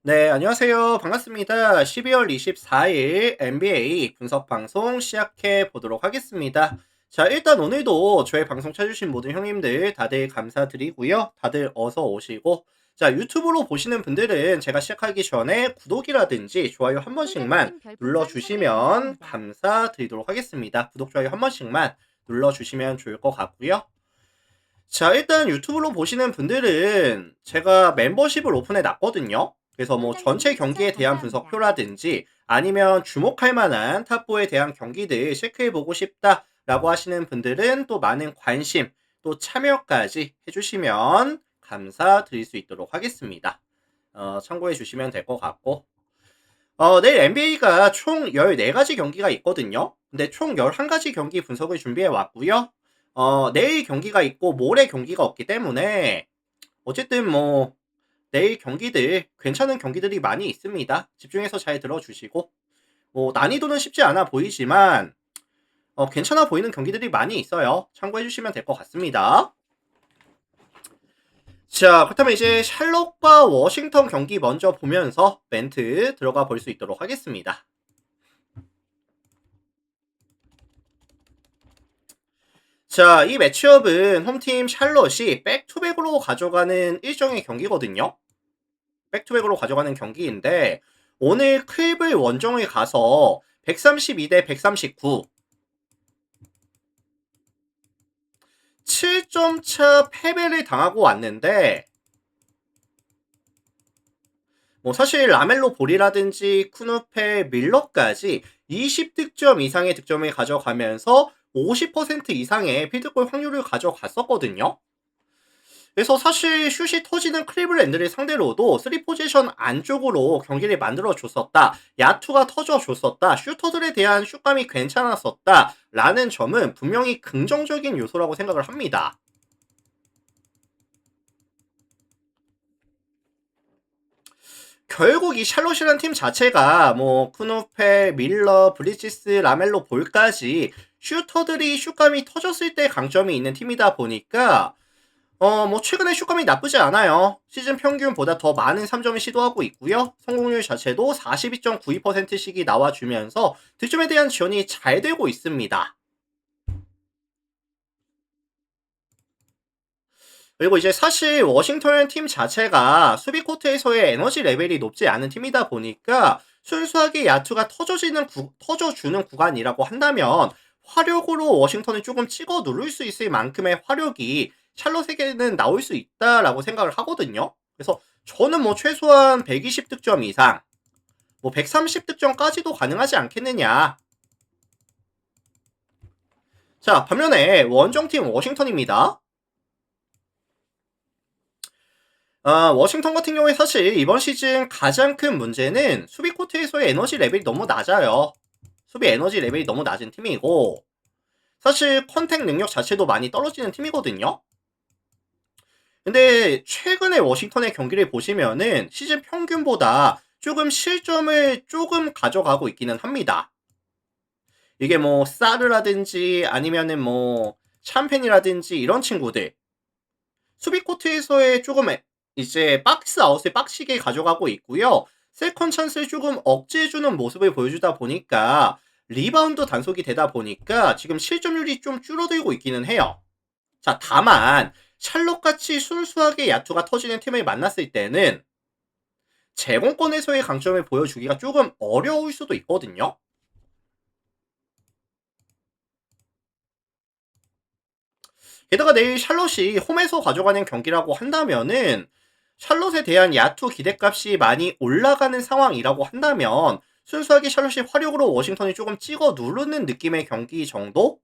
네, 안녕하세요. 반갑습니다. 12월 24일 NBA 분석 방송 시작해 보도록 하겠습니다. 자, 일단 오늘도 저의 방송 찾으신 모든 형님들 다들 감사드리고요. 다들 어서 오시고. 자, 유튜브로 보시는 분들은 제가 시작하기 전에 구독이라든지 좋아요 한 번씩만 홀더님 별풍선 3개 눌러주시면 감사합니다. 감사드리도록 하겠습니다. 구독, 좋아요 한 번씩만 눌러주시면 좋을 것 같고요. 자, 일단 유튜브로 보시는 분들은 제가 멤버십을 오픈해 놨거든요. 그래서 뭐 전체 홀더님 추천 경기에 대한 감사합니다. 분석표라든지 아니면 주목할 만한 탑4에 대한 경기들 체크해 보고 싶다라고 하시는 분들은 또 많은 관심, 또 참여까지 해주시면 감사드릴 수 있도록 하겠습니다. 참고해 주시면 될 것 같고. 내일 NBA가 총 14가지 경기가 있거든요. 근데 총 11가지 경기 분석을 준비해 왔고요. 내일 경기가 있고 모레 경기가 없기 때문에 어쨌든 뭐 내일 경기들 괜찮은 경기들이 많이 있습니다. 집중해서 잘 들어주시고 뭐 난이도는 쉽지 않아 보이지만 괜찮아 보이는 경기들이 많이 있어요. 참고해 주시면 될 것 같습니다. 자, 그렇다면 이제 샬럿과 워싱턴 경기 먼저 보면서 멘트 들어가 볼 수 있도록 하겠습니다. 자, 이 매치업은 홈팀 샬럿이 백투백으로 가져가는 일정의 경기거든요. 백투백으로 가져가는 경기인데 오늘 클블 원정에 가서 132대 139 7점 차 패배를 당하고 왔는데 뭐 사실 라멜로 볼이라든지 쿠누페 밀러까지 20득점 이상의 득점을 가져가면서 50% 이상의 필드골 확률을 가져갔었거든요. 그래서 사실 슛이 터지는 클리블랜드를 상대로도 3포지션 안쪽으로 경기를 만들어줬었다. 야투가 터져줬었다. 슈터들에 대한 슛감이 괜찮았었다. 라는 점은 분명히 긍정적인 요소라고 생각을 합니다. 결국 이 샬롯이라는 팀 자체가 뭐 쿠누페, 밀러, 브리지스, 라멜로 볼까지 슈터들이 슛감이 터졌을 때 강점이 있는 팀이다 보니까 뭐 최근에 슛감이 나쁘지 않아요. 시즌 평균보다 더 많은 3점을 시도하고 있고요. 성공률 자체도 42.92%씩이 나와주면서 득점에 대한 지원이 잘 되고 있습니다. 그리고 이제 사실 워싱턴 팀 자체가 수비 코트에서의 에너지 레벨이 높지 않은 팀이다 보니까 순수하게 야투가 터져주는 구간이라고 한다면 화력으로 워싱턴을 조금 찍어 누를 수 있을 만큼의 화력이 샬롯에게는 나올 수 있다라고 생각을 하거든요. 그래서 저는 뭐 최소한 120득점 이상, 뭐 130득점까지도 가능하지 않겠느냐. 자, 반면에 원정팀 워싱턴입니다. 워싱턴 같은 경우에 사실 이번 시즌 가장 큰 문제는 수비 코트에서의 에너지 레벨이 너무 낮아요. 수비 에너지 레벨이 너무 낮은 팀이고 사실 컨택 능력 자체도 많이 떨어지는 팀이거든요. 근데 최근에 워싱턴의 경기를 보시면은 시즌 평균보다 조금 실점을 조금 가져가고 있기는 합니다. 이게 뭐 사르라든지 아니면은 뭐 샴펜이라든지 이런 친구들 수비 코트에서의 조금 이제 박스 아웃을 빡시게 가져가고 있고요. 세컨 찬스를 조금 억제해주는 모습을 보여주다 보니까 리바운드 단속이 되다 보니까 지금 실점률이 좀 줄어들고 있기는 해요. 자, 다만 샬롯같이 순수하게 야투가 터지는 팀을 만났을 때는 제공권에서의 강점을 보여주기가 조금 어려울 수도 있거든요. 게다가 내일 샬롯이 홈에서 가져가는 경기라고 한다면은 샬롯에 대한 야투 기대값이 많이 올라가는 상황이라고 한다면 순수하게 샬롯이 화력으로 워싱턴이 조금 찍어 누르는 느낌의 경기 정도?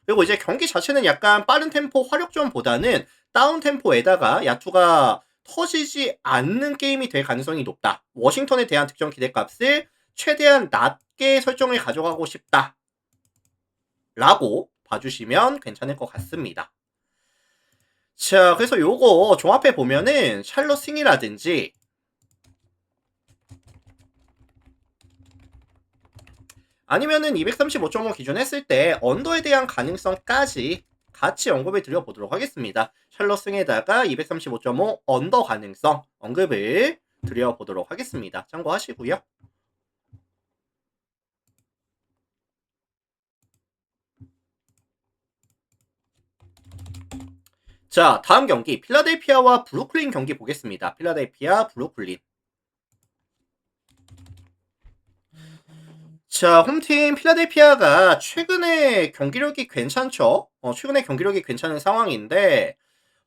그리고 이제 경기 자체는 약간 빠른 템포 화력전보다는 다운 템포에다가 야투가 터지지 않는 게임이 될 가능성이 높다. 워싱턴에 대한 득점 기대값을 최대한 낮게 설정을 가져가고 싶다. 라고 봐주시면 괜찮을 것 같습니다. 자, 그래서 요거 종합해 보면은 샬롯 승이라든지 아니면은 235.5 기준 했을 때 언더에 대한 가능성까지 같이 언급을 드려보도록 하겠습니다. 샬럿 승에다가 235.5 언더 가능성 언급을 드려보도록 하겠습니다. 참고하시고요. 자, 다음 경기 필라델피아와 브루클린 경기 보겠습니다. 필라델피아, 브루클린. 자, 홈팀 필라델피아가 최근에 경기력이 괜찮죠? 최근에 경기력이 괜찮은 상황인데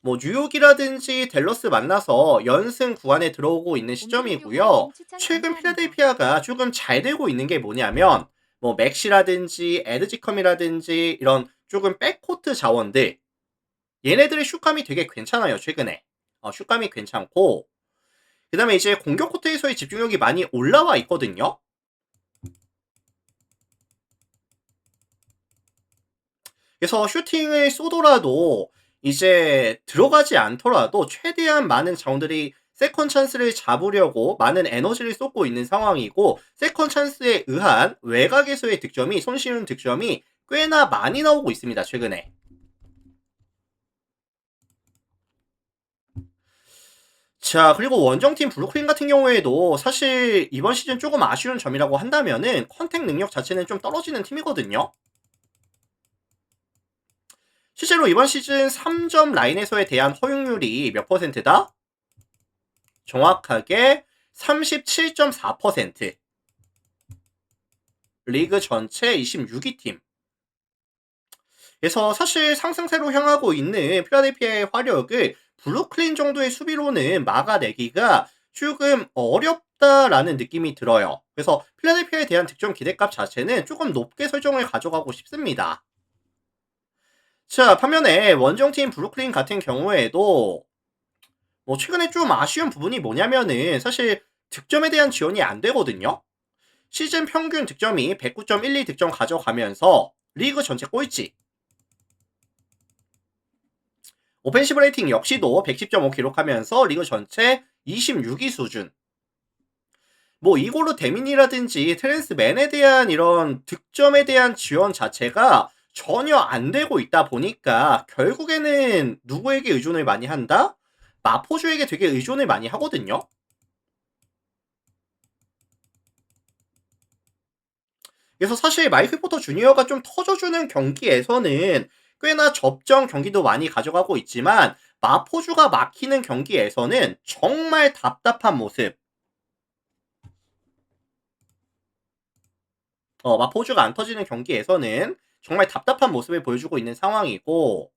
뭐 뉴욕이라든지 댈러스 만나서 연승 구간에 들어오고 있는 시점이고요. 최근 필라델피아가 조금 잘 되고 있는 게 뭐냐면 뭐 맥시라든지 에드지컴이라든지 이런 조금 백코트 자원들 얘네들의 슛감이 되게 괜찮아요. 최근에 슛감이 괜찮고 그 다음에 이제 공격 코트에서의 집중력이 많이 올라와 있거든요. 그래서 슈팅을 쏘더라도 이제 들어가지 않더라도 최대한 많은 자원들이 세컨 찬스를 잡으려고 많은 에너지를 쏟고 있는 상황이고 세컨 찬스에 의한 외곽에서의 득점이 손쉬운 득점이 꽤나 많이 나오고 있습니다. 최근에. 자, 그리고 원정팀 브루클린 같은 경우에도 사실 이번 시즌 조금 아쉬운 점이라고 한다면은 컨택 능력 자체는 좀 떨어지는 팀이거든요. 실제로 이번 시즌 3점 라인에서에 대한 허용률이 몇 퍼센트다? 정확하게 37.4%. 리그 전체 26위 팀. 그래서 사실 상승세로 향하고 있는 필라델피아의 화력을 브루클린 정도의 수비로는 막아내기가 조금 어렵다라는 느낌이 들어요. 그래서 필라델피아에 대한 득점 기대값 자체는 조금 높게 설정을 가져가고 싶습니다. 자, 반면에 원정팀 브루클린 같은 경우에도 뭐 최근에 좀 아쉬운 부분이 뭐냐면은 사실 득점에 대한 지원이 안 되거든요. 시즌 평균 득점이 109.12 득점 가져가면서 리그 전체 꼴찌. 오펜시브 레이팅 역시도 110.5 기록하면서 리그 전체 26위 수준. 뭐 이걸로 데민이라든지 트랜스맨에 대한 이런 득점에 대한 지원 자체가 전혀 안 되고 있다 보니까 결국에는 누구에게 의존을 많이 한다? 마포주에게 되게 의존을 많이 하거든요. 그래서 사실 마이클 포터 주니어가 좀 터져주는 경기에서는 꽤나 접전 경기도 많이 가져가고 있지만 마포주가 막히는 경기에서는 정말 답답한 모습. 마포주가 안 터지는 경기에서는 정말 답답한 모습을 보여주고 있는 상황이고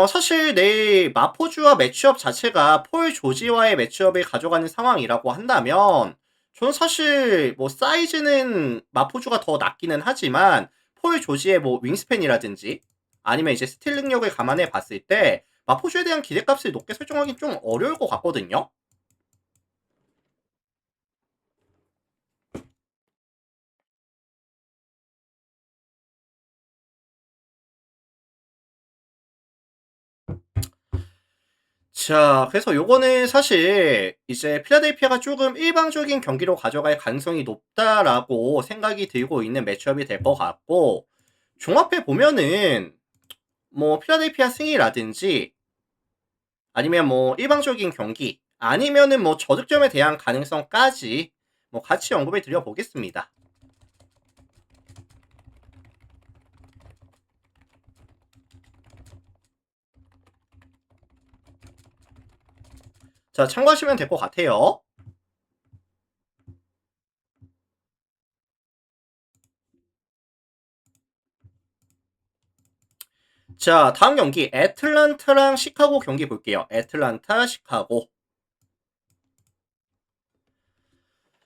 사실 내일 마포주와 매치업 자체가 폴 조지와의 매치업을 가져가는 상황이라고 한다면 저는 사실 뭐 사이즈는 마포주가 더 낫기는 하지만 폴 조지의 뭐 윙스팬이라든지 아니면 이제 스틸 능력을 감안해 봤을 때 마포주에 대한 기대값을 높게 설정하기 좀 어려울 것 같거든요. 자, 그래서 요거는 사실 이제 필라델피아가 조금 일방적인 경기로 가져갈 가능성이 높다라고 생각이 들고 있는 매치업이 될 것 같고 종합해 보면은 뭐 필라델피아 승이라든지 아니면 뭐 일방적인 경기 아니면은 뭐 저득점에 대한 가능성까지 뭐 같이 언급을 드려 보겠습니다. 자, 참고하시면 될 것 같아요. 자, 다음 경기 애틀란타랑 시카고 경기 볼게요. 애틀란타, 시카고.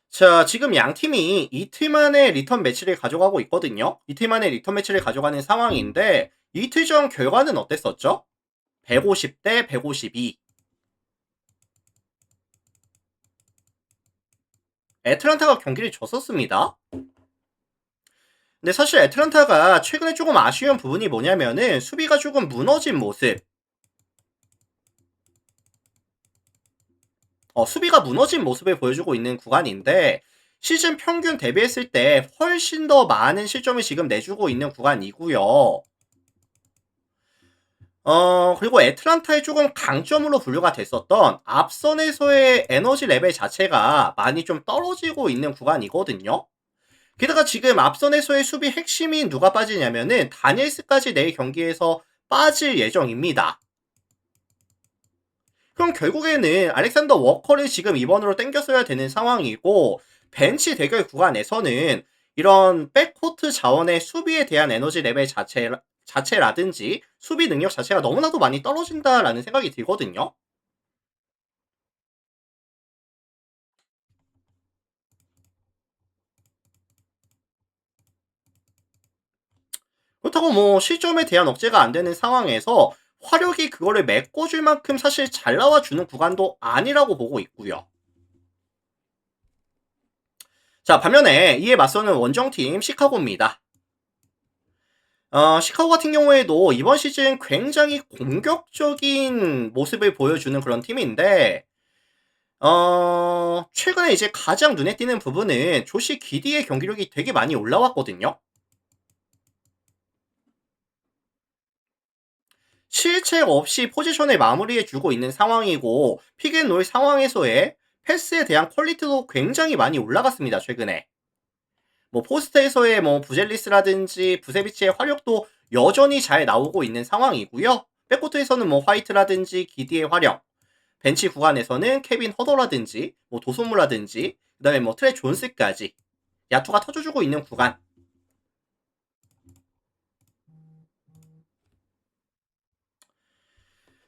자, 지금 양 팀이 이틀 만에 리턴 매치를 가져가고 있거든요. 이틀 만에 리턴 매치를 가져가는 상황인데 이틀 전 결과는 어땠었죠? 150대 152. 애틀란타가 경기를 졌었습니다. 근데 사실 애틀란타가 최근에 조금 아쉬운 부분이 뭐냐면은 수비가 조금 무너진 모습. 수비가 무너진 모습을 보여주고 있는 구간인데 시즌 평균 대비했을 때 훨씬 더 많은 실점을 지금 내주고 있는 구간이고요. 그리고 애틀란타의 조금 강점으로 분류가 됐었던 앞선에서의 에너지 레벨 자체가 많이 좀 떨어지고 있는 구간이거든요. 게다가 지금 앞선에서의 수비 핵심인 누가 빠지냐면은 다니엘스까지 내일 경기에서 빠질 예정입니다. 그럼 결국에는 알렉산더 워커를 지금 2번으로 땡겼어야 되는 상황이고, 벤치 대결 구간에서는 이런 백코트 자원의 수비에 대한 에너지 레벨 자체라든지 수비 능력 자체가 너무나도 많이 떨어진다라는 생각이 들거든요. 그렇다고 뭐 실점에 대한 억제가 안 되는 상황에서 화력이 그거를 메꿔줄 만큼 사실 잘 나와주는 구간도 아니라고 보고 있고요. 자, 반면에 이에 맞서는 원정팀 시카고입니다. 시카고 같은 경우에도 이번 시즌 굉장히 공격적인 모습을 보여주는 그런 팀인데, 최근에 이제 가장 눈에 띄는 부분은 조시 기디의 경기력이 되게 많이 올라왔거든요. 실책 없이 포지션을 마무리해주고 있는 상황이고, 픽앤롤 상황에서의 패스에 대한 퀄리티도 굉장히 많이 올라갔습니다, 최근에. 뭐 포스트에서의 뭐 부젤리스라든지 부세비치의 화력도 여전히 잘 나오고 있는 상황이고요. 백코트에서는 뭐 화이트라든지 기디의 화력, 벤치 구간에서는 케빈 허더라든지 뭐 도소무라든지 그다음에 뭐 트레 존스까지 야투가 터져주고 있는 구간.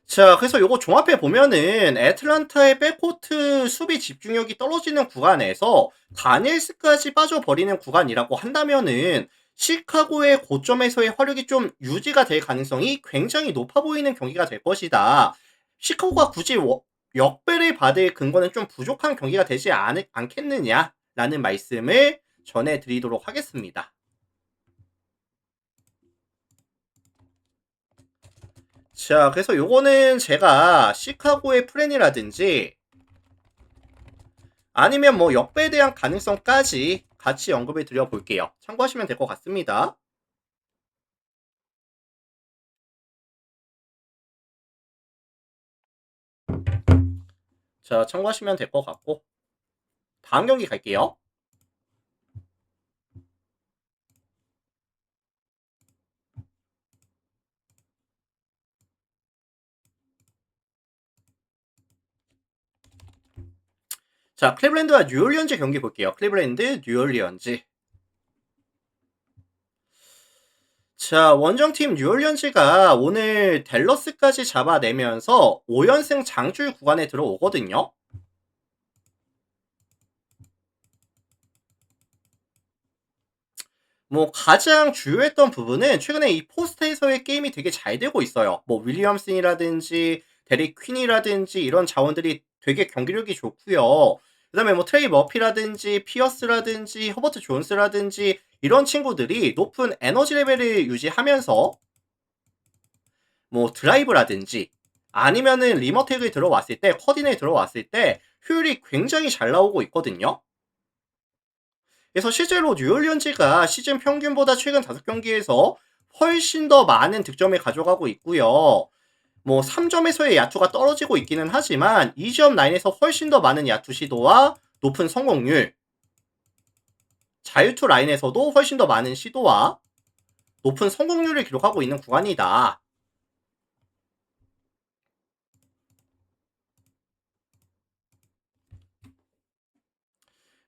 자, 그래서 요거 종합해 보면은 애틀란타의 백코트 수비 집중력이 떨어지는 구간에서 다니엘스까지 빠져버리는 구간이라고 한다면은 시카고의 고점에서의 화력이 좀 유지가 될 가능성이 굉장히 높아 보이는 경기가 될 것이다. 시카고가 굳이 역배를 받을 근거는 좀 부족한 경기가 되지 않겠느냐라는 말씀을 전해드리도록 하겠습니다. 자, 그래서 요거는 제가 시카고의 플랜이라든지 아니면 뭐 역배에 대한 가능성까지 같이 언급을 드려볼게요. 참고하시면 될 것 같습니다. 자, 참고하시면 될 것 같고 다음 경기 갈게요. 자, 클리블랜드와 뉴올리언즈 경기 볼게요. 클리블랜드, 뉴올리언즈. 자, 원정팀 뉴올리언즈가 오늘 댈러스까지 잡아내면서 5연승 장줄 구간에 들어오거든요. 뭐 가장 주요했던 부분은 최근에 이 포스트에서의 게임이 되게 잘 되고 있어요. 뭐 윌리엄슨이라든지 데릭 퀸이라든지 이런 자원들이 되게 경기력이 좋고요. 그다음에 뭐 트레이 머피라든지 피어스라든지 허버트 존스라든지 이런 친구들이 높은 에너지 레벨을 유지하면서 뭐 드라이브라든지 아니면은 리머텍에 들어왔을 때 커딘에 들어왔을 때 효율이 굉장히 잘 나오고 있거든요. 그래서 실제로 뉴올리언즈가 시즌 평균보다 최근 5경기에서 훨씬 더 많은 득점을 가져가고 있고요. 뭐 3점에서의 야투가 떨어지고 있기는 하지만 2점 라인에서 훨씬 더 많은 야투 시도와 높은 성공률, 자유투 라인에서도 훨씬 더 많은 시도와 높은 성공률을 기록하고 있는 구간이다.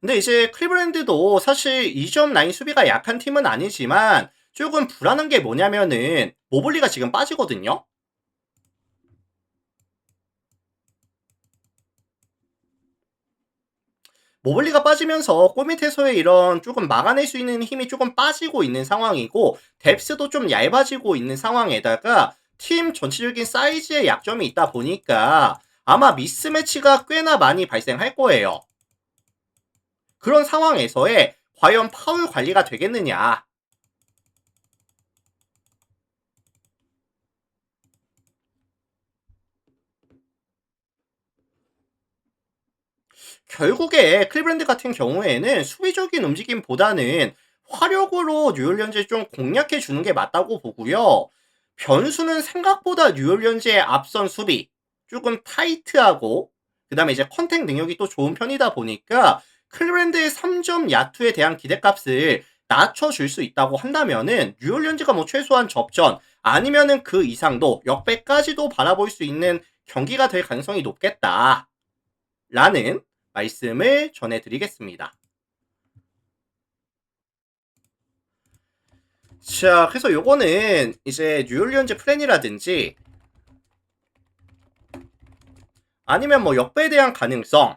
근데 이제 클리브랜드도 사실 2점 라인 수비가 약한 팀은 아니지만 조금 불안한 게 뭐냐면은 모블리가 지금 빠지거든요. 모블리가 빠지면서 골 밑에서의 이런 조금 막아낼 수 있는 힘이 조금 빠지고 있는 상황이고 뎁스도 좀 얇아지고 있는 상황에다가 팀 전체적인 사이즈에 약점이 있다 보니까 아마 미스매치가 꽤나 많이 발생할 거예요. 그런 상황에서의 과연 파울 관리가 되겠느냐. 결국에 클리브랜드 같은 경우에는 수비적인 움직임보다는 화력으로 뉴올리언즈를 좀 공략해 주는 게 맞다고 보고요. 변수는 생각보다 뉴올리언즈의 앞선 수비, 조금 타이트하고 그다음에 이제 컨택 능력이 또 좋은 편이다 보니까 클리브랜드의 3점 야투에 대한 기대값을 낮춰줄 수 있다고 한다면은 뉴올리언즈가 뭐 최소한 접전 아니면은 그 이상도 역배까지도 바라볼 수 있는 경기가 될 가능성이 높겠다라는 말씀을 전해드리겠습니다. 자, 그래서 요거는 이제 뉴올리언즈 플랜이라든지 아니면 뭐 역배에 대한 가능성,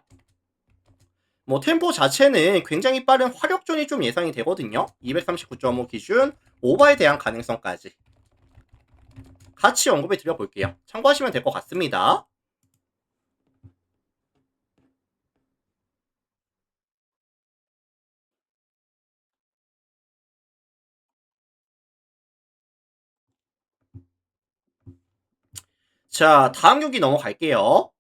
뭐 템포 자체는 굉장히 빠른 화력전이 좀 예상이 되거든요. 239.5 기준 오버에 대한 가능성까지 같이 언급해 드려볼게요. 참고하시면 될 것 같습니다. 자, 다음 경기 넘어갈게요.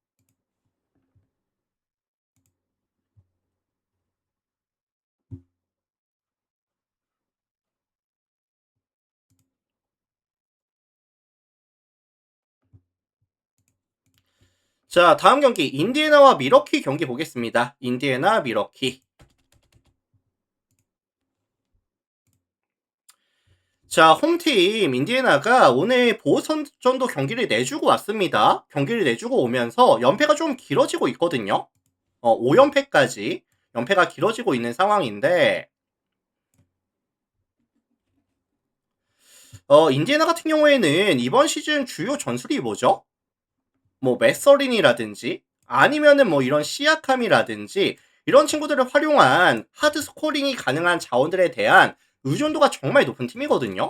자, 다음 경기 인디애나와 미러키 경기 보겠습니다. 인디애나 미러키. 자, 홈팀 인디애나가 오늘 보선전도 경기를 내주고 왔습니다. 경기를 내주고 오면서 연패가 좀 길어지고 있거든요. 5연패까지 연패가 길어지고 있는 상황인데 인디애나 같은 경우에는 이번 시즌 주요 전술이 뭐죠? 뭐 메서린이라든지 아니면은 뭐 이런 시아캄이라든지 이런 친구들을 활용한 하드 스코링이 가능한 자원들에 대한 의존도가 정말 높은 팀이거든요.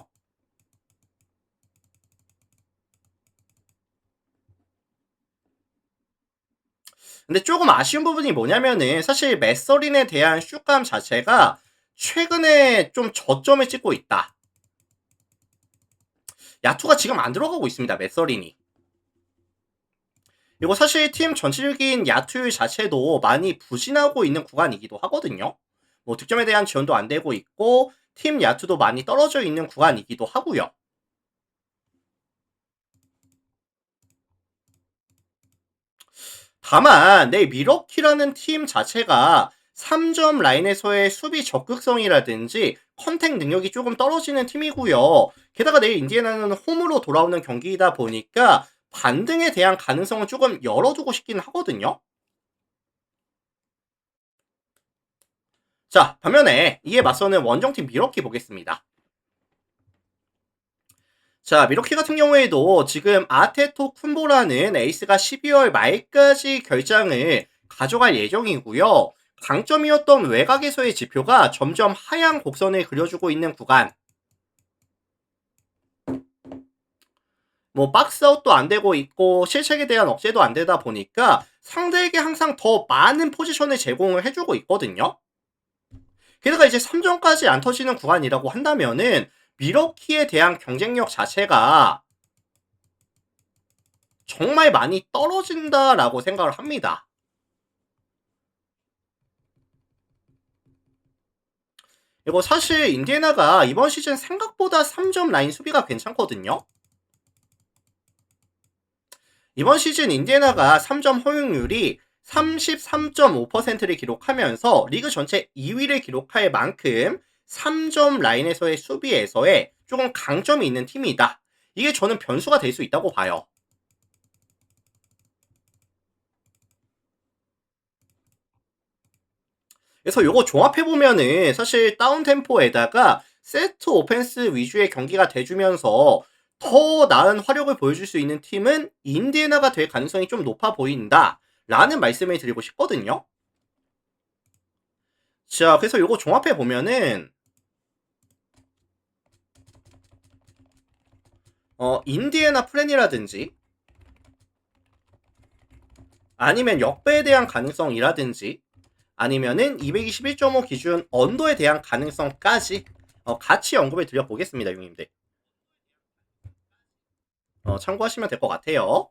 근데 조금 아쉬운 부분이 뭐냐면은 사실 메서린에 대한 슛감 자체가 최근에 좀 저점을 찍고 있다. 야투가 지금 안 들어가고 있습니다. 메서린이. 그리고 사실 팀 전체적인 야투율 자체도 많이 부진하고 있는 구간이기도 하거든요. 뭐 득점에 대한 지원도 안 되고 있고 팀 야투도 많이 떨어져 있는 구간이기도 하고요. 다만 내 미러키라는 팀 자체가 3점 라인에서의 수비 적극성이라든지 컨택 능력이 조금 떨어지는 팀이고요. 게다가 내일 인디애나는 홈으로 돌아오는 경기이다 보니까 반등에 대한 가능성을 조금 열어두고 싶긴 하거든요. 자, 반면에 이에 맞서는 원정팀 미러키 보겠습니다. 자, 미러키 같은 경우에도 지금 아테토 쿤보라는 에이스가 12월 말까지 결장을 가져갈 예정이고요. 강점이었던 외곽에서의 지표가 점점 하향 곡선을 그려주고 있는 구간. 뭐 박스아웃도 안 되고 있고 실책에 대한 억제도 안 되다 보니까 상대에게 항상 더 많은 포지션을 제공을 해주고 있거든요. 게다가 이제 3점까지 안 터지는 구간이라고 한다면은 미러키에 대한 경쟁력 자체가 정말 많이 떨어진다라고 생각을 합니다. 이거 사실 인디애나가 이번 시즌 생각보다 3점 라인 수비가 괜찮거든요. 이번 시즌 인디애나가 3점 허용률이 33.5%를 기록하면서 리그 전체 2위를 기록할 만큼 3점 라인에서의 수비에서의 조금 강점이 있는 팀이다. 이게 저는 변수가 될 수 있다고 봐요. 그래서 요거 종합해보면은 사실 다운템포에다가 세트 오펜스 위주의 경기가 돼주면서 더 나은 화력을 보여줄 수 있는 팀은 인디애나가 될 가능성이 좀 높아 보인다. 라는 말씀을 드리고 싶거든요. 자, 그래서 요거 종합해보면은, 인디애나 플랜이라든지, 아니면 역배에 대한 가능성이라든지, 아니면은 221.5 기준 언더에 대한 가능성까지 같이 언급을 드려보겠습니다, 형님들. 참고하시면 될 것 같아요.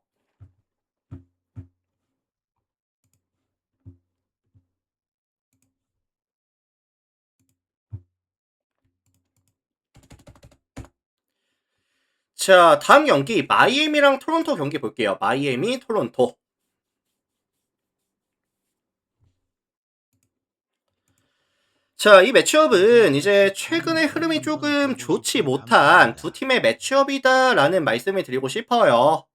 자, 다음 경기 마이애미랑 토론토 경기 볼게요. 마이애미, 토론토. 자, 이 매치업은 이제 최근의 흐름이 조금 좋지 못한 두 팀의 매치업이다라는 말씀을 드리고 싶어요.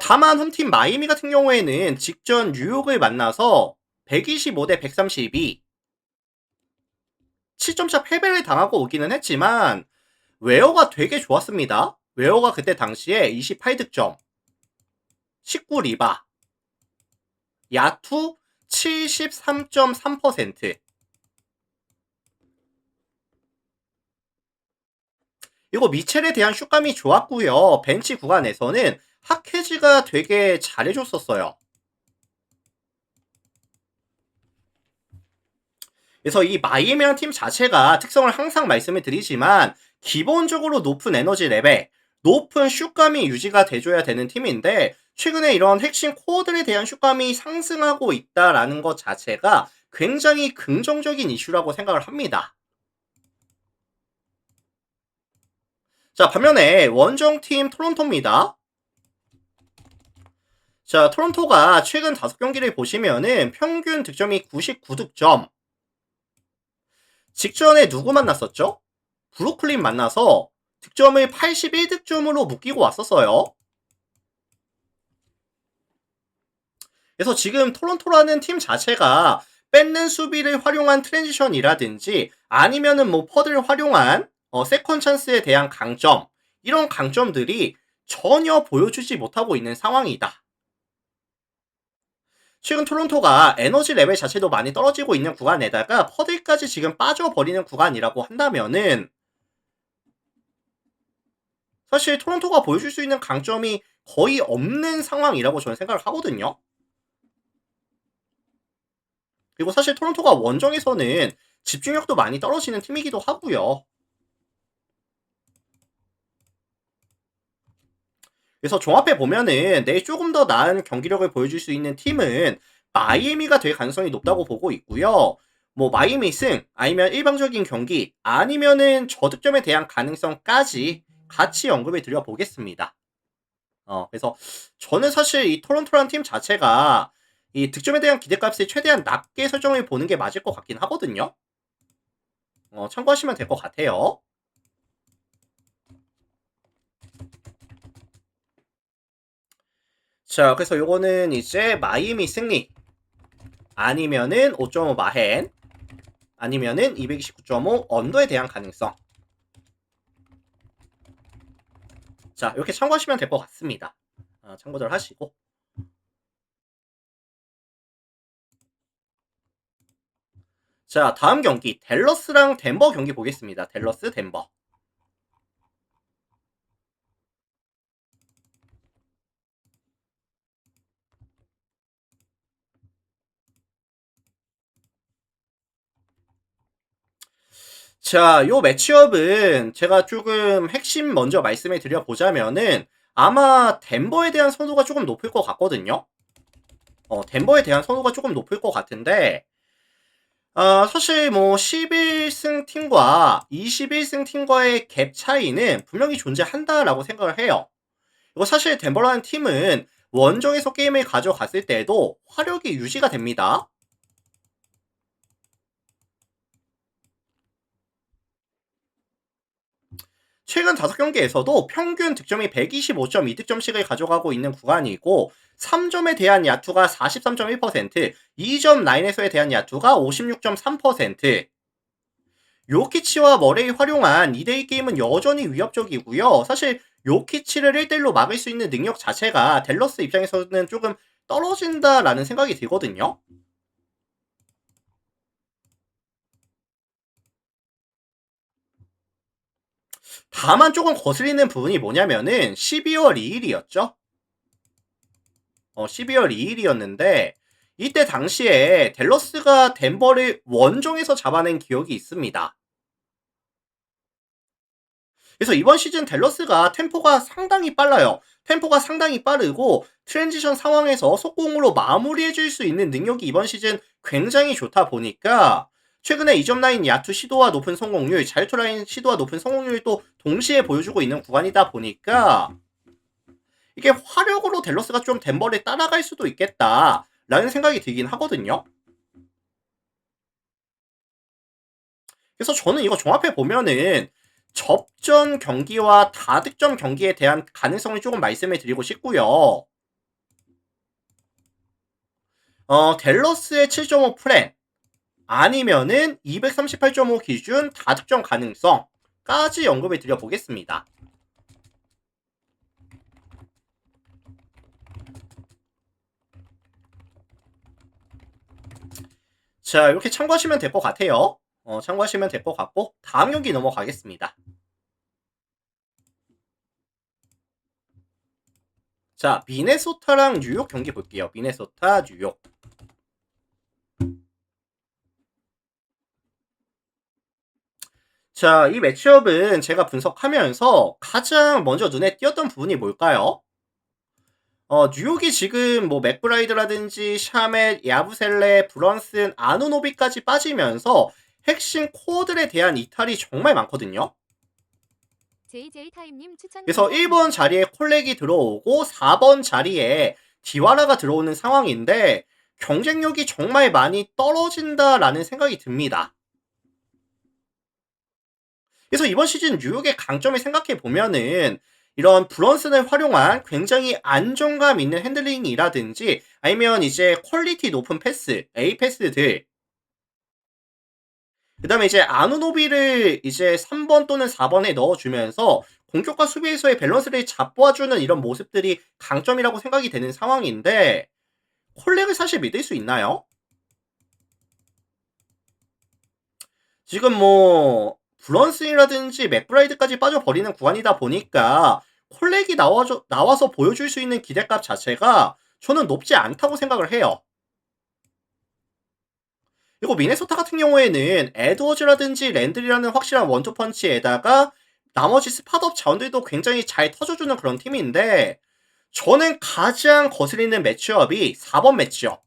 다만 홈팀 마이애미 같은 경우에는 직전 뉴욕을 만나서 125 대 132, 7점차 패배를 당하고 오기는 했지만 웨어가 되게 좋았습니다. 웨어가 그때 당시에 28득점, 19리바, 야투 73.3%. 이거 미첼에 대한 슛감이 좋았고요. 벤치 구간에서는 하케즈가 되게 잘해줬었어요. 그래서 이 마이애미라는 팀 자체가 특성을 항상 말씀을 드리지만 기본적으로 높은 에너지 레벨, 높은 슛감이 유지가 돼줘야 되는 팀인데 최근에 이런 핵심 코어들에 대한 슛감이 상승하고 있다라는 것 자체가 굉장히 긍정적인 이슈라고 생각을 합니다. 자, 반면에 원정팀 토론토입니다. 자, 토론토가 최근 5경기를 보시면은 평균 득점이 99득점. 직전에 누구 만났었죠? 브루클린 만나서 득점을 81득점으로 묶이고 왔었어요. 그래서 지금 토론토라는 팀 자체가 뺏는 수비를 활용한 트랜지션이라든지 아니면은 뭐 퍼드를 활용한 세컨 찬스에 대한 강점, 이런 강점들이 전혀 보여주지 못하고 있는 상황이다. 최근 토론토가 에너지 레벨 자체도 많이 떨어지고 있는 구간에다가 퍼들까지 지금 빠져버리는 구간이라고 한다면은 사실 토론토가 보여줄 수 있는 강점이 거의 없는 상황이라고 저는 생각을 하거든요. 그리고 사실 토론토가 원정에서는 집중력도 많이 떨어지는 팀이기도 하고요. 그래서 종합해 보면은 내일 조금 더 나은 경기력을 보여줄 수 있는 팀은 마이애미가 될 가능성이 높다고 보고 있고요. 뭐 마이애미 승 아니면 일방적인 경기 아니면은 저득점에 대한 가능성까지 같이 언급을 드려보겠습니다. 그래서 저는 사실 이 토론토라는 팀 자체가 이 득점에 대한 기대값을 최대한 낮게 설정을 보는 게 맞을 것 같긴 하거든요. 참고하시면 될 것 같아요. 자, 그래서 요거는 이제 마이애미 승리 아니면은 5.5 마헨 아니면은 229.5 언더에 대한 가능성. 자, 이렇게 참고하시면 될 것 같습니다. 참고들 하시고. 자, 다음 경기 댈러스랑 덴버 경기 보겠습니다. 댈러스, 덴버. 자, 요 매치업은 제가 조금 핵심 먼저 말씀을 드려보자면은 아마 덴버에 대한 선호가 조금 높을 것 같거든요. 덴버에 대한 선호가 조금 높을 것 같은데 사실 뭐 11승 팀과 21승 팀과의 갭 차이는 분명히 존재한다라고 생각을 해요. 이거 사실 덴버라는 팀은 원정에서 게임을 가져갔을 때도 화력이 유지가 됩니다. 최근 5경기에서도 평균 득점이 125.2득점씩을 가져가고 있는 구간이고 3점에 대한 야투가 43.1%, 2점 라인에서에 대한 야투가 56.3%. 요키치와 머레이 활용한 2대2 게임은 여전히 위협적이고요. 사실 요키치를 1대1로 막을 수 있는 능력 자체가 댈러스 입장에서는 조금 떨어진다라는 생각이 들거든요. 다만 조금 거슬리는 부분이 뭐냐면은 12월 2일이었죠. 12월 2일이었는데 이때 당시에 댈러스가 덴버를 원정에서 잡아낸 기억이 있습니다. 그래서 이번 시즌 댈러스가 템포가 상당히 빨라요. 템포가 상당히 빠르고 트랜지션 상황에서 속공으로 마무리해 줄 수 있는 능력이 이번 시즌 굉장히 좋다 보니까 최근에 이점 라인 야투 시도와 높은 성공률, 자유투 라인 시도와 높은 성공률을 또 동시에 보여주고 있는 구간이다 보니까 이게 화력으로 댈러스가 좀 덴버를 따라갈 수도 있겠다라는 생각이 들긴 하거든요. 그래서 저는 이거 종합해 보면은 접전 경기와 다득점 경기에 대한 가능성을 조금 말씀을 드리고 싶고요. 댈러스의 7.5 플랜 아니면은 238.5 기준 다득점 가능성까지 언급을 드려보겠습니다. 자, 이렇게 참고하시면 될 것 같아요. 참고하시면 될 것 같고 다음 경기 넘어가겠습니다. 자, 미네소타랑 뉴욕 경기 볼게요. 미네소타, 뉴욕. 자, 이 매치업은 제가 분석하면서 가장 먼저 눈에 띄었던 부분이 뭘까요? 뉴욕이 지금 뭐 맥브라이드라든지 샤멧, 야부셀레, 브런슨, 아누노비까지 빠지면서 핵심 코어들에 대한 이탈이 정말 많거든요. 그래서 1번 자리에 콜렉이 들어오고 4번 자리에 디와라가 들어오는 상황인데 경쟁력이 정말 많이 떨어진다라는 생각이 듭니다. 그래서 이번 시즌 뉴욕의 강점을 생각해 보면은 이런 브런슨을 활용한 굉장히 안정감 있는 핸들링이라든지 아니면 이제 퀄리티 높은 패스, A 패스들 그 다음에 이제 아누노비를 이제 3번 또는 4번에 넣어주면서 공격과 수비에서의 밸런스를 잡아주는 이런 모습들이 강점이라고 생각이 되는 상황인데 콜렉을 사실 믿을 수 있나요? 지금 뭐 브런슨이라든지 맥브라이드까지 빠져버리는 구간이다 보니까 콜렉이 나와서 보여줄 수 있는 기대값 자체가 저는 높지 않다고 생각을 해요. 그리고 미네소타 같은 경우에는 에드워즈라든지 랜들이라는 확실한 원투펀치에다가 나머지 스팟업 자원들도 굉장히 잘 터져주는 그런 팀인데 저는 가장 거슬리는 매치업이 4번 매치업.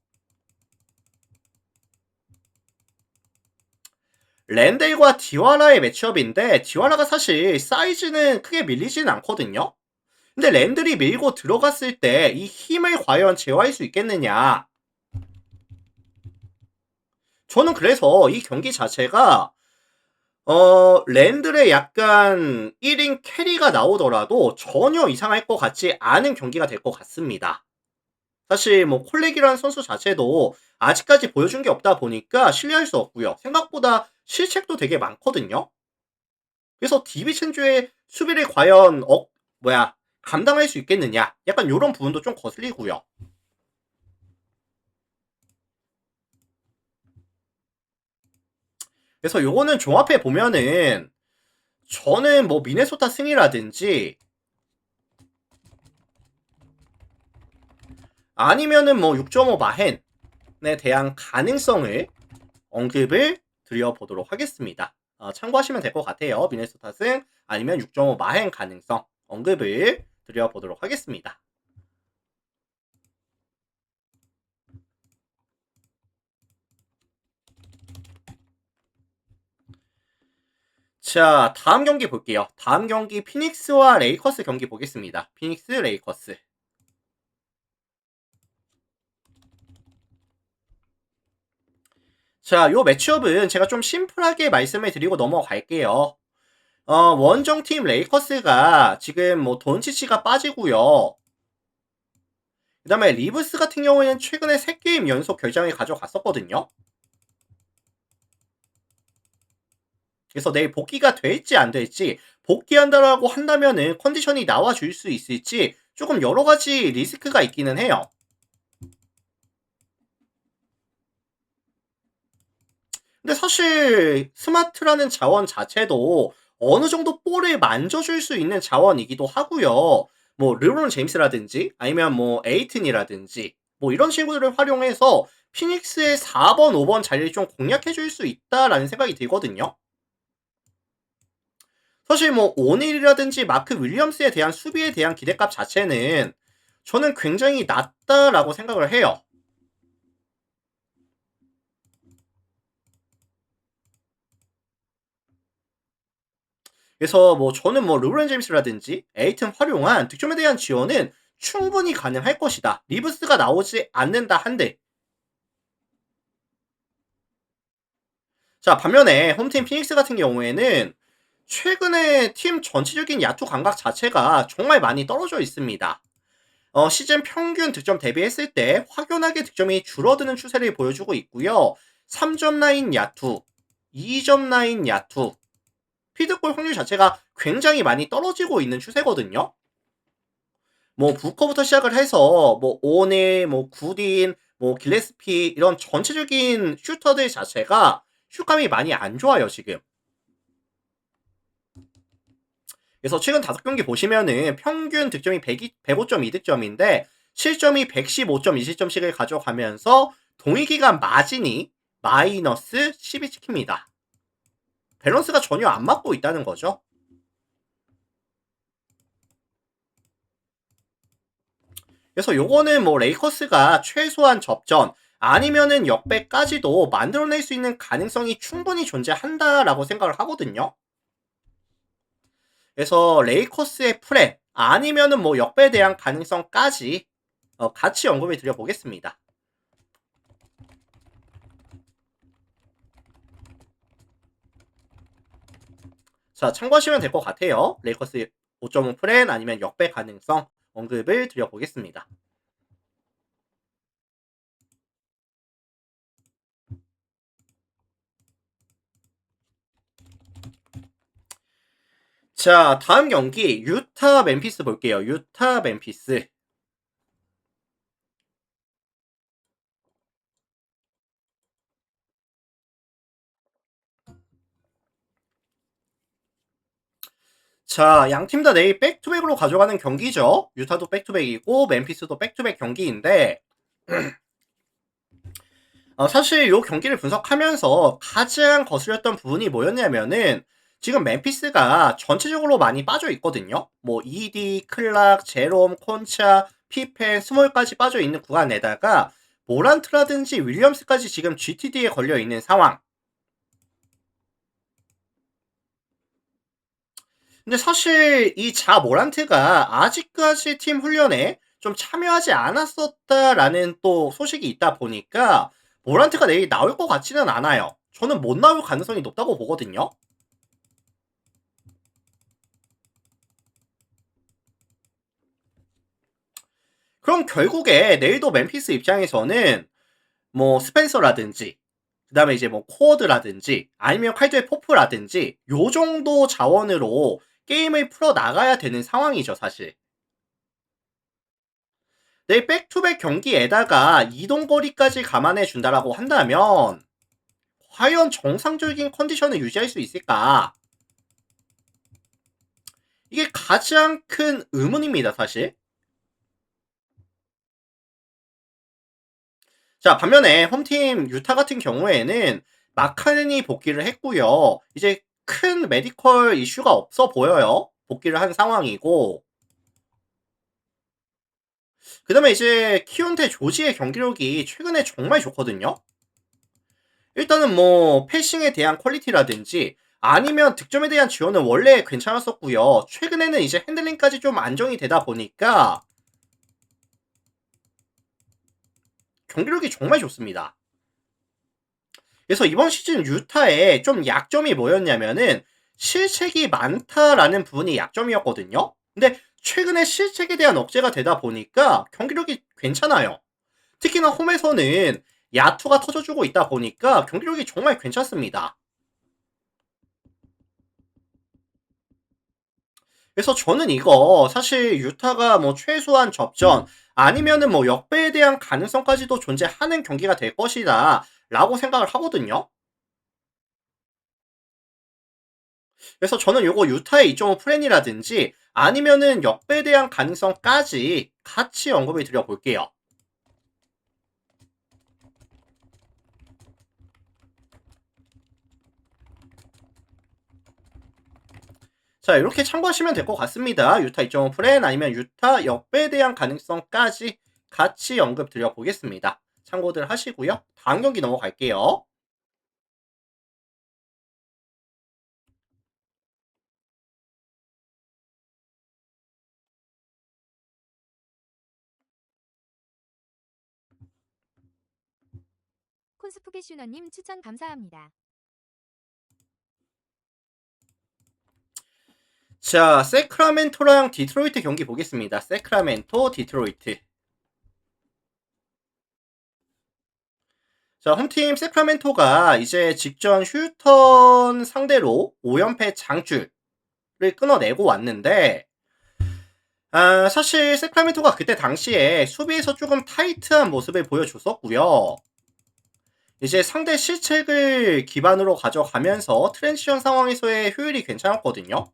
랜델과 디와라의 매치업인데 디와라가 사실 사이즈는 크게 밀리지는 않거든요. 근데 랜들이 밀고 들어갔을 때 이 힘을 과연 제어할 수 있겠느냐. 저는 그래서 이 경기 자체가 랜들의 약간 1인 캐리가 나오더라도 전혀 이상할 것 같지 않은 경기가 될 것 같습니다. 사실 뭐 콜렉이라는 선수 자체도 아직까지 보여준 게 없다 보니까 신뢰할 수 없고요. 생각보다 실책도 되게 많거든요. 그래서 디비첸주의 수비를 과연 감당할 수 있겠느냐? 약간 요런 부분도 좀 거슬리고요. 그래서 요거는 종합해 보면은 저는 뭐 미네소타 승이라든지 아니면은 뭐 6.5 마헨에 대한 가능성을 언급을 드려보도록 하겠습니다. 참고하시면 될 것 같아요. 미네소타 승 아니면 6.5 마헨 가능성 언급을 드려보도록 하겠습니다. 자, 다음 경기 볼게요. 다음 경기 피닉스와 레이커스 경기 보겠습니다. 피닉스, 레이커스. 자, 요 매치업은 제가 좀 심플하게 말씀을 드리고 넘어갈게요. 원정팀 레이커스가 지금 뭐 돈치치가 빠지고요. 그 다음에 리브스 같은 경우에는 최근에 3게임 연속 결장을 가져갔었거든요. 그래서 내일 복귀가 될지 안 될지 복귀한다라고 한다면은 컨디션이 나와줄 수 있을지 조금 여러 가지 리스크가 있기는 해요. 근데 사실 스마트라는 자원 자체도 어느 정도 볼을 만져줄 수 있는 자원이기도 하고요. 뭐 르브론 제임스라든지 아니면 뭐 에이튼이라든지 뭐 이런 친구들을 활용해서 피닉스의 4번, 5번 자리를 좀 공략해줄 수 있다라는 생각이 들거든요. 사실 뭐 오닐이라든지 마크 윌리엄스에 대한 수비에 대한 기대값 자체는 저는 굉장히 낮다라고 생각을 해요. 그래서 뭐 저는 뭐 르브론 제임스라든지 에이튼 활용한 득점에 대한 지원은 충분히 가능할 것이다. 리브스가 나오지 않는다 한들. 자, 반면에 홈팀 피닉스 같은 경우에는 최근에 팀 전체적인 야투 감각 자체가 정말 많이 떨어져 있습니다. 시즌 평균 득점 대비했을 때 확연하게 득점이 줄어드는 추세를 보여주고 있고요. 3점 라인 야투, 2점 라인 야투, 피드골 확률 자체가 굉장히 많이 떨어지고 있는 추세거든요. 뭐 부커부터 시작을 해서 뭐 오닐, 뭐 구딘, 뭐 길레스피 이런 전체적인 슈터들 자체가 슛감이 많이 안 좋아요, 지금. 그래서 최근 5경기 보시면은 평균 득점이 105.2득점인데 실점이 115.2실점씩을 가져가면서 동일기간 마진이 마이너스 10이 찍힙니다. 밸런스가 전혀 안 맞고 있다는 거죠. 그래서 요거는 뭐 레이커스가 최소한 접전 아니면은 역배까지도 만들어낼 수 있는 가능성이 충분히 존재한다라고 생각을 하거든요. 그래서 레이커스의 플랜 아니면은 뭐 역배에 대한 가능성까지 같이 언급을 드려보겠습니다. 자, 참고하시면 될 것 같아요. 레이커스 5.5 플랜 아니면 역배 가능성 언급을 드려보겠습니다. 자, 다음 경기 유타 멤피스 볼게요. 유타 멤피스. 자, 양 팀 다 내일 백투백으로 가져가는 경기죠. 유타도 백투백이고 멤피스도 백투백 경기인데 사실 요 경기를 분석하면서 가장 거슬렸던 부분이 뭐였냐면은 지금 멤피스가 전체적으로 많이 빠져 있거든요. 뭐 이디, 클락, 제롬, 콘차, 피펜, 스몰까지 빠져 있는 구간에다가 모란트라든지 윌리엄스까지 지금 GTD에 걸려 있는 상황. 근데 사실 이 자 모란트가 아직까지 팀 훈련에 좀 참여하지 않았었다라는 또 소식이 있다 보니까 모란트가 내일 나올 것 같지는 않아요. 저는 못 나올 가능성이 높다고 보거든요. 그럼 결국에 내일도 멤피스 입장에서는 뭐 스펜서라든지 그다음에 이제 뭐 코어드라든지 아니면 칼드의 포프라든지 요 정도 자원으로 게임을 풀어 나가야 되는 상황이죠, 사실. 내일 백투백 경기에다가 이동 거리까지 감안해 준다라고 한다면 과연 정상적인 컨디션을 유지할 수 있을까? 이게 가장 큰 의문입니다, 사실. 자, 반면에 홈팀 유타 같은 경우에는 마카렌이 복귀를 했고요. 이제 큰 메디컬 이슈가 없어 보여요. 복귀를 한 상황이고. 그다음에 이제 키온테 조지의 경기력이 최근에 정말 좋거든요. 일단은 뭐 패싱에 대한 퀄리티라든지 아니면 득점에 대한 지원은 원래 괜찮았었고요. 최근에는 이제 핸들링까지 좀 안정이 되다 보니까 경기력이 정말 좋습니다. 그래서 이번 시즌 유타의 좀 약점이 뭐였냐면은 실책이 많다라는 부분이 약점이었거든요. 근데 최근에 실책에 대한 억제가 되다 보니까 경기력이 괜찮아요. 특히나 홈에서는 야투가 터져주고 있다 보니까 경기력이 정말 괜찮습니다. 그래서 저는 이거 사실 유타가 뭐 최소한 접전 아니면은 뭐 역배에 대한 가능성까지도 존재하는 경기가 될 것이다 라고 생각을 하거든요. 그래서 저는 요거 유타의 2.5 플랜이라든지 아니면은 역배에 대한 가능성까지 같이 언급을 드려볼게요. 자, 이렇게 참고하시면 될 것 같습니다. 유타 2.5 플랜 아니면 유타 역배에 대한 가능성까지 같이 언급 드려보겠습니다. 참고들 하시고요. 다음 경기 넘어갈게요. 콘스푸게슈너님 추천 감사합니다. 자, 세크라멘토랑 디트로이트 경기 보겠습니다. 세크라멘토, 디트로이트. 자, 홈팀 세크라멘토가 이제 직전 휴턴 상대로 5연패 장줄을 끊어내고 왔는데, 사실 세크라멘토가 그때 당시에 수비에서 조금 타이트한 모습을 보여줬었고요. 이제 상대 실책을 기반으로 가져가면서 트랜지션 상황에서의 효율이 괜찮았거든요.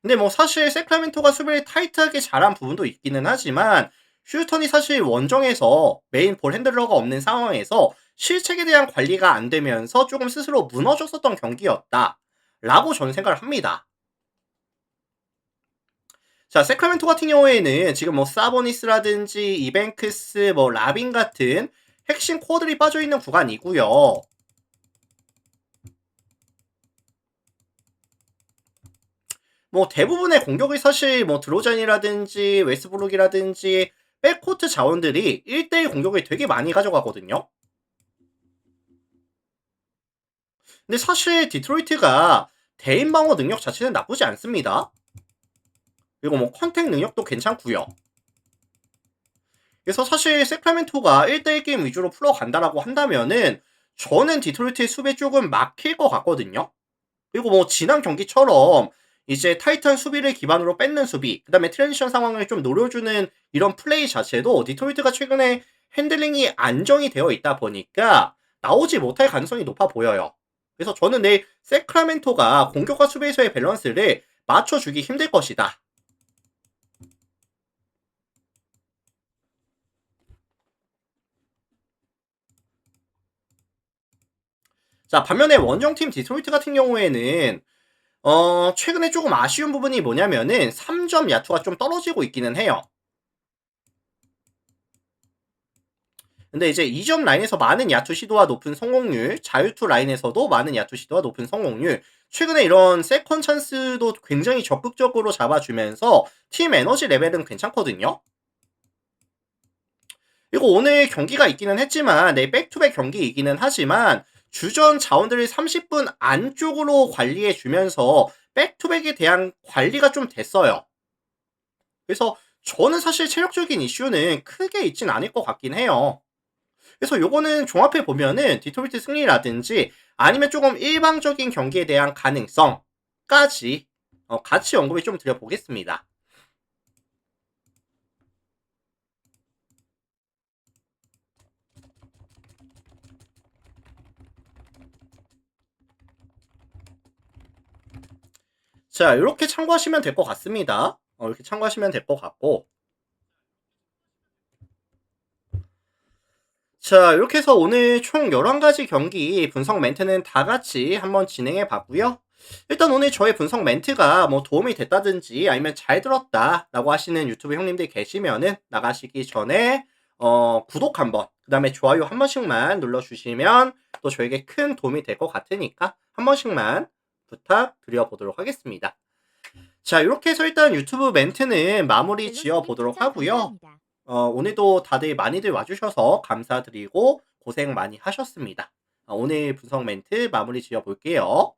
근데 뭐 사실 세크라멘토가 수비를 타이트하게 잘한 부분도 있기는 하지만 휴턴이 사실 원정에서 메인 볼 핸들러가 없는 상황에서 실책에 대한 관리가 안 되면서 조금 스스로 무너졌었던 경기였다 라고 저는 생각을 합니다. 자, 세크라멘토 같은 경우에는 지금 뭐 사보니스라든지 이벤크스, 뭐 라빈 같은 핵심 코어들이 빠져있는 구간이고요. 뭐 대부분의 공격이 사실 뭐 드로잔이라든지 웨스브룩이라든지 백코트 자원들이 1대1 공격을 되게 많이 가져가거든요. 근데 사실 디트로이트가 대인 방어 능력 자체는 나쁘지 않습니다. 그리고 뭐 컨택 능력도 괜찮고요. 그래서 사실 세크라멘토가 1대1 게임 위주로 풀어간다라고 한다면은 저는 디트로이트의 수비에 조금 막힐 것 같거든요. 그리고 뭐 지난 경기처럼 이제 타이탄 수비를 기반으로 뺏는 수비, 그 다음에 트랜지션 상황을 좀 노려주는 이런 플레이 자체도 디트로이트가 최근에 핸들링이 안정이 되어 있다 보니까 나오지 못할 가능성이 높아 보여요. 그래서 저는 내일 세크라멘토가 공격과 수비에서의 밸런스를 맞춰주기 힘들 것이다. 자, 반면에 원정팀 디트로이트 같은 경우에는 최근에 조금 아쉬운 부분이 뭐냐면은 3점 야투가 좀 떨어지고 있기는 해요. 근데 이제 2점 라인에서 많은 야투 시도와 높은 성공률, 자유투 라인에서도 많은 야투 시도와 높은 성공률, 최근에 이런 세컨 찬스도 굉장히 적극적으로 잡아주면서 팀 에너지 레벨은 괜찮거든요. 그리고 오늘 경기가 있기는 했지만, 네, 백투백 경기이기는 하지만, 주전 자원들을 30분 안쪽으로 관리해주면서 백투백에 대한 관리가 좀 됐어요. 그래서 저는 사실 체력적인 이슈는 크게 있진 않을 것 같긴 해요. 그래서 요거는 종합해 보면은 디트로이트 승리라든지 아니면 조금 일방적인 경기에 대한 가능성까지 같이 언급을 좀 드려보겠습니다. 자, 이렇게 참고하시면 될 것 같습니다. 이렇게 참고하시면 될 것 같고. 자, 이렇게 해서 오늘 총 11가지 경기 분석 멘트는 다 같이 한번 진행해 봤고요. 일단 오늘 저의 분석 멘트가 뭐 도움이 됐다든지 아니면 잘 들었다라고 하시는 유튜브 형님들 계시면은 나가시기 전에 구독 한번, 그 다음에 좋아요 한 번씩만 눌러주시면 또 저에게 큰 도움이 될 것 같으니까 한 번씩만 부탁드려 보도록 하겠습니다. 자, 이렇게 해서 일단 유튜브 멘트는 마무리 지어 보도록 하고요. 오늘도 다들 많이들 와주셔서 감사드리고 고생 많이 하셨습니다. 오늘 분석 멘트 마무리 지어 볼게요.